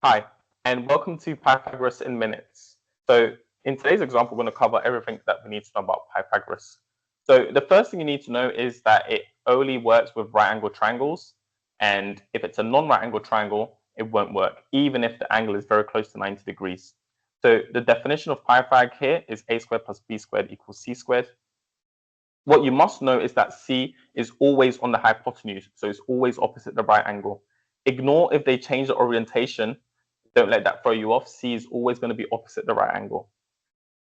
Hi, and welcome to Pythagoras in Minutes. So in today's example, we're going to cover everything that we need to know about Pythagoras. So the first thing you need to know is that it only works with right angle triangles. And if it's a non-right angle triangle, it won't work, even if the angle is very close to 90 degrees. So the definition of Pythag here is a squared plus b squared equals c squared. What you must know is that c is always on the hypotenuse, so it's always opposite the right angle. Ignore if they change the orientation. Don't let that throw you off. C is always going to be opposite the right angle.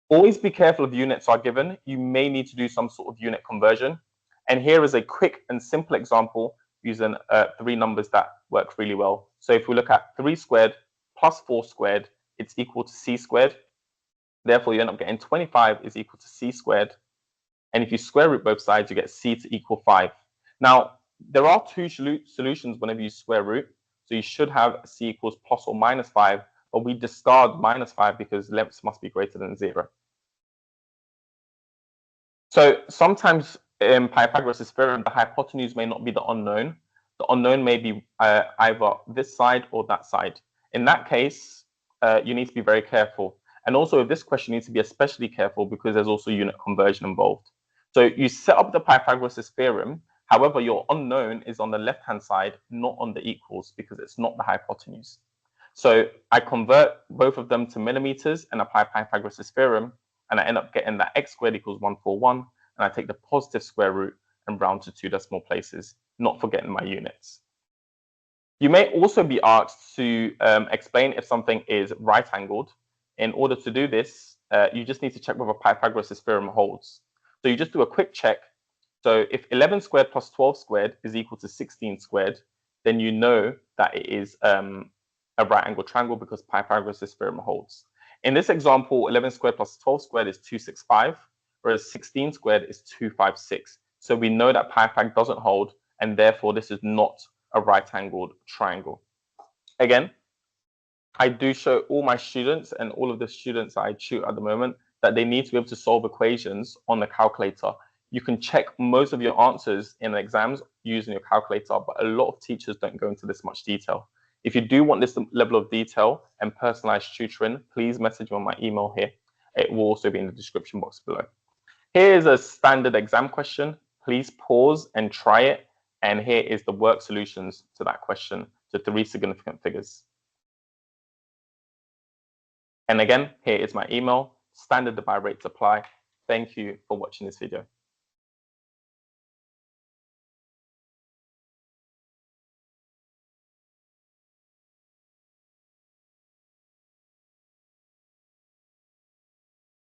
Always be careful if units are given. You may need to do some sort of unit conversion. And here is a quick and simple example using three numbers that work really well. So if we look at 3 squared plus 4 squared, it's equal to c squared. Therefore, you end up getting 25 is equal to c squared. And if you square root both sides, you get c to equal 5. Now, there are two solutions whenever you square root. So you should have c equals plus or minus 5, but we discard minus 5 because lengths must be greater than 0. So sometimes in Pythagoras' theorem, the hypotenuse may not be the unknown. The unknown may be either this side or that side. In that case, you need to be very careful. And also with this question, you need to be especially careful because there's also unit conversion involved. So you set up the Pythagoras' theorem. However, your unknown is on the left-hand side, not on the equals, because it's not the hypotenuse. So I convert both of them to millimeters and apply Pythagoras' theorem, and I end up getting that x squared equals 141, and I take the positive square root and round to 2 decimal places, not forgetting my units. You may also be asked to explain if something is right-angled. In order to do this, you just need to check whether Pythagoras' theorem holds. So you just do a quick check. So if 11 squared plus 12 squared is equal to 16 squared, then you know that it is a right angle triangle because Pythagoras' theorem holds. In this example, 11 squared plus 12 squared is 265, whereas 16 squared is 256. So we know that Pythag doesn't hold, and therefore this is not a right angled triangle. Again, I do show all my students and all of the students I tutor at the moment that they need to be able to solve equations on the calculator. You can check most of your answers in exams using your calculator, but a lot of teachers don't go into this much detail. If you do want this level of detail and personalized tutoring, please message me on my email here. It will also be in the description box below. Here is a standard exam question. Please pause and try it. And here is the work solutions to that question, to 3 significant figures. And again, here is my email, standard divide rates apply. Thank you for watching this video.